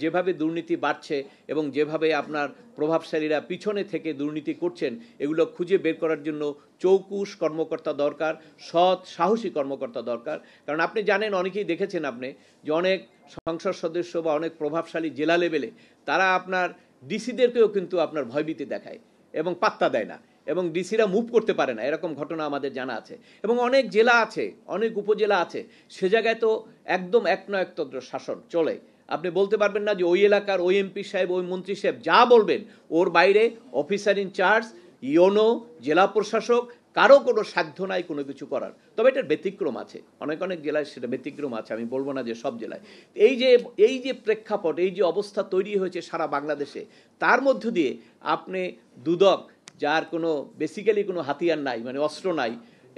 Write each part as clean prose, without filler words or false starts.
যেভাবে দুর্নীতি বাড়ছে এবং যেভাবে আপনার প্রভাবশালীরা পিছনে থেকে দুর্নীতি করছেন, এগুলো খুঁজে বের করার জন্য চৌকুশ কর্মকর্তা দরকার, সৎ সাহসী কর্মকর্তা দরকার। কারণ আপনি জানেন, অনেকেই দেখেছেন আপনি, যে অনেক সংসদ সদস্য বা অনেক প্রভাবশালী জেলা লেভেলে তারা আপনার ডিসিদেরকেও কিন্তু আপনার ভয়ভীতি দেখায় এবং পাত্তা দেয় না, এবং ডিসিরা মুভ করতে পারে না, এরকম ঘটনা আমাদের জানা আছে। এবং অনেক জেলা আছে, অনেক উপজেলা আছে, সে জায়গায় তো একদম একতন্ত্র শাসন চলে। আপনি বলতে পারবেন না যে ওই এলাকার ওই এমপি সাহেব, ওই মন্ত্রী সাহেব যা বলবেন, ওর বাইরে অফিসার ইনচার্জ, ইওনো, জেলা প্রশাসক, কারো কোনো সাধ্য নাই কোনো কিছু করার। তবে এটার ব্যতিক্রম আছে, অনেক অনেক জেলায় সেটা ব্যতিক্রম আছে, আমি বলবো না যে সব জেলায়। এই যে প্রেক্ষাপট, এই যে অবস্থা তৈরি হয়েছে সারা বাংলাদেশে, তার মধ্য দিয়ে আপনি দুদক, যার কোনো বেসিক্যালি কোনো হাতিয়ার নাই, মানে অস্ত্র নাই,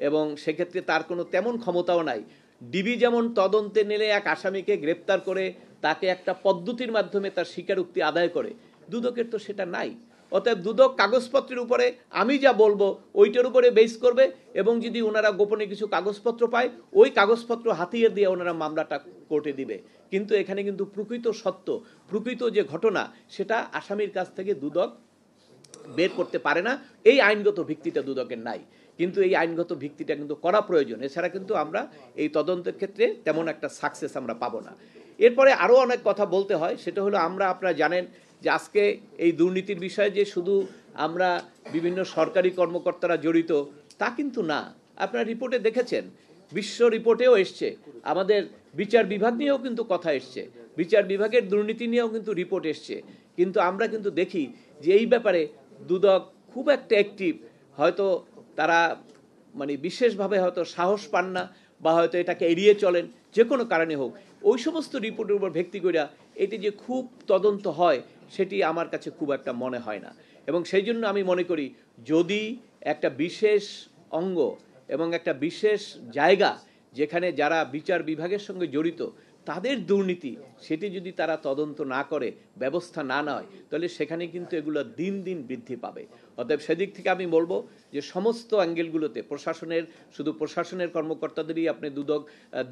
এবং সেক্ষেত্রে তার কোনো তেমন ক্ষমতাও নাই। ডিবি যেমন তদন্তে নিলে এক আসামিকে গ্রেপ্তার করে তাকে একটা পদ্ধতির মাধ্যমে তার স্বীকারোক্তি আদায় করে, দুদকের তো সেটা নাই। অতএব দুদক কাগজপত্রের উপরে আমি যা বলবো ওইটার উপরে বেস করবে, এবং যদি ওনারা গোপনে কিছু কাগজপত্র পায়, ওই কাগজপত্র হাতিয়ে দিয়ে ওনারা মামলাটা কোর্টে দিবে। কিন্তু এখানে কিন্তু প্রকৃত সত্য, প্রকৃত যে ঘটনা, সেটা আসামির কাছ থেকে দুদক বের করতে পারে না। এই আইনগত ভিত্তিটা দুদকের নাই, কিন্তু এই আইনগত ভিত্তিটা কিন্তু করা প্রয়োজন। এছাড়া কিন্তু আমরা এই তদন্তের ক্ষেত্রে তেমন একটা সাকসেস আমরা পাবো না। এরপরে আরও অনেক কথা বলতে হয়, সেটা হলো, আপনারা জানেন যে আজকে এই দুর্নীতির বিষয়ে যে শুধু আমরা বিভিন্ন সরকারি কর্মকর্তারা জড়িত তা কিন্তু না। আপনারা রিপোর্টে দেখেছেন, বিশ্ব রিপোর্টেও এসছে, আমাদের বিচার বিভাগ নিয়েও কিন্তু কথা এসছে, বিচার বিভাগের দুর্নীতি নিয়েও কিন্তু রিপোর্ট এসছে। কিন্তু আমরা কিন্তু দেখি যে এই ব্যাপারে দুদক খুব একটা অ্যাক্টিভ, হয়তো তারা মানে বিশেষভাবে হয়তো সাহস পান না, বা হয়তো এটাকে এড়িয়ে চলেন, যে কোনো কারণে হোক। ওই সমস্ত রিপোর্টের উপর ভিত্তি করে এটি যে খুব তদন্ত হয়, সেটি আমার কাছে খুব একটা মনে হয় না। এবং সেই জন্য আমি মনে করি, যদি একটা বিশেষ অঙ্গ এবং একটা বিশেষ জায়গা, যেখানে যারা বিচার বিভাগের সঙ্গে জড়িত, তাদের দুর্নীতি, সেটি যদি তারা তদন্ত না করে, ব্যবস্থা না নেয়, তাহলে সেখানে কিন্তু এগুলো দিন দিন বৃদ্ধি পাবে। অতএব সেদিক থেকে আমি বলবো যে সমস্ত অ্যাঙ্গেলগুলোতে প্রশাসনের, শুধু প্রশাসনের কর্মকর্তাদেরই আপনি দুদক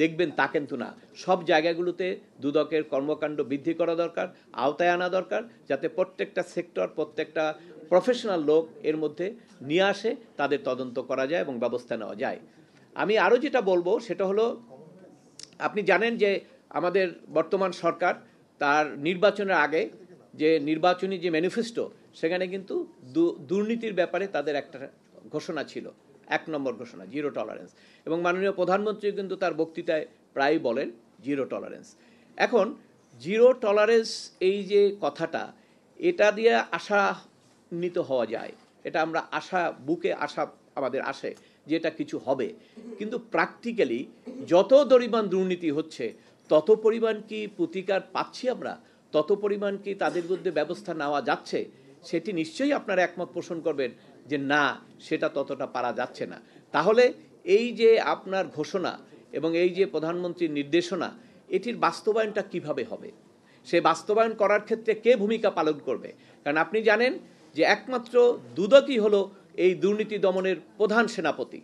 দেখবেন তা কিন্তু না, সব জায়গাগুলোতে দুদকের কর্মকাণ্ড বৃদ্ধি করা দরকার, আওতায় আনা দরকার, যাতে প্রত্যেকটা সেক্টর, প্রত্যেকটা প্রফেশনাল লোক এর মধ্যে নিয়ে আসে, তাদের তদন্ত করা যায় এবং ব্যবস্থা নেওয়া যায়। আমি আরও যেটা বলবো সেটা হলো, আপনি জানেন যে আমাদের বর্তমান সরকার তার নির্বাচনের আগে যে নির্বাচনী যে ম্যানিফেস্টো, সেখানে কিন্তু দুর্নীতির ব্যাপারে তাদের একটা ঘোষণা ছিল, 1 নম্বর ঘোষণা, জিরো টলারেন্স। এবং মাননীয় প্রধানমন্ত্রী কিন্তু তার বক্তৃতায় প্রায় বলেন জিরো টলারেন্স। এখন জিরো টলারেন্স এই যে কথাটা, এটা দিয়ে আশান্বিত হওয়া যায়, এটা আমরা বুকে আশা আমাদের আসে যে এটা কিছু হবে। কিন্তু প্র্যাকটিক্যালি যত পরিমাণ দুর্নীতি হচ্ছে, তত পরিমাণ কি প্রতিকার পাচ্ছি আমরা, তত পরিমাণ কি তাদের বিরুদ্ধে ব্যবস্থা নেওয়া যাচ্ছে? সেটি নিশ্চয়ই আপনারা একমত পোষণ করবেন যে না, সেটা ততটা পারা যাচ্ছে না। তাহলে এই যে আপনার ঘোষণা এবং এই যে প্রধানমন্ত্রীর নির্দেশনা, এটির বাস্তবায়নটা কিভাবে হবে? সে বাস্তবায়ন করার ক্ষেত্রে কে ভূমিকা পালন করবে? কারণ আপনি জানেন যে একমাত্র দুদকই হলো এই দুর্নীতি দমনের প্রধান সেনাপতি,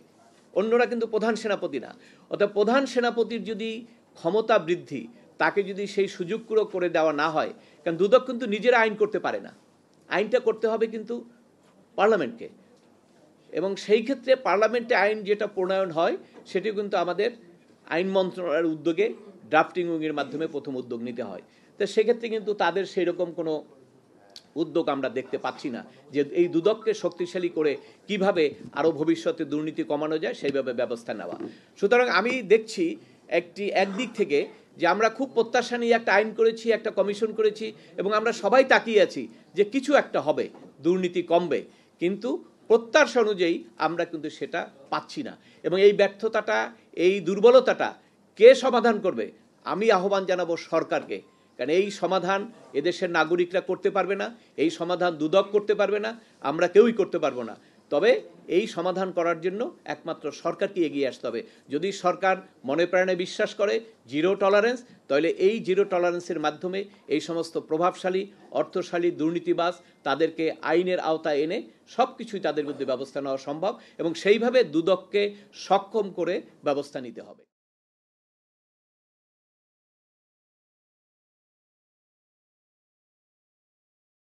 অন্যরা কিন্তু প্রধান সেনাপতি না। অর্থাৎ প্রধান সেনাপতির যদি ক্ষমতা বৃদ্ধি, তাকে যদি সেই সুযোগগুলো করে দেওয়া না হয়, কারণ দুদক কিন্তু নিজেরা আইন করতে পারে না, আইনটা করতে হবে কিন্তু পার্লামেন্টকে। এবং সেই ক্ষেত্রে পার্লামেন্টে আইন যেটা প্রণয়ন হয়, সেটি কিন্তু আমাদের আইন মন্ত্রণালয়ের উদ্যোগে ড্রাফটিং উইংয়ের মাধ্যমে প্রথম উদ্যোগ নিতে হয়। তো সেক্ষেত্রে কিন্তু তাদের সেই রকম কোনো উদ্যোগ আমরা দেখতে পাচ্ছি না যে এই দুদককে শক্তিশালী করে কিভাবে আরও ভবিষ্যতে দুর্নীতি কমানো যায়, সেইভাবে ব্যবস্থা নেওয়া। সুতরাং আমি দেখছি একদিক থেকে যে আমরা খুব প্রত্যাশা নিয়ে একটা আইন করেছি, একটা কমিশন করেছি, এবং আমরা সবাই তাকিয়ে আছি যে কিছু একটা হবে, দুর্নীতি কমবে, কিন্তু প্রত্যাশা অনুযায়ী আমরা কিন্তু সেটা পাচ্ছি না। এবং এই ব্যর্থতাটা, এই দুর্বলতাটা কে সমাধান করবে? আমি আহ্বান জানাবো সরকারকে। কারণ এই সমাধান এদেশের নাগরিকরা করতে পারবে না, এই সমাধান দুদক করতে পারবে না, আমরা কেউই করতে পারবো না। তবে এই সমাধান করার জন্য একমাত্র সরকারকে এগিয়ে আসতে হবে। যদি সরকার মনে প্রাণে বিশ্বাস করে জিরো টলারেন্স, তাহলে এই জিরো টলারেন্সের মাধ্যমে এই সমস্ত প্রভাবশালী, অর্থশালী দুর্নীতিবাজ, তাদেরকে আইনের আওতায় এনে সব কিছুই তাদের বিরুদ্ধে ব্যবস্থা নেওয়া সম্ভব, এবং সেইভাবে দুদককে সক্ষম করে ব্যবস্থা নিতে হবে।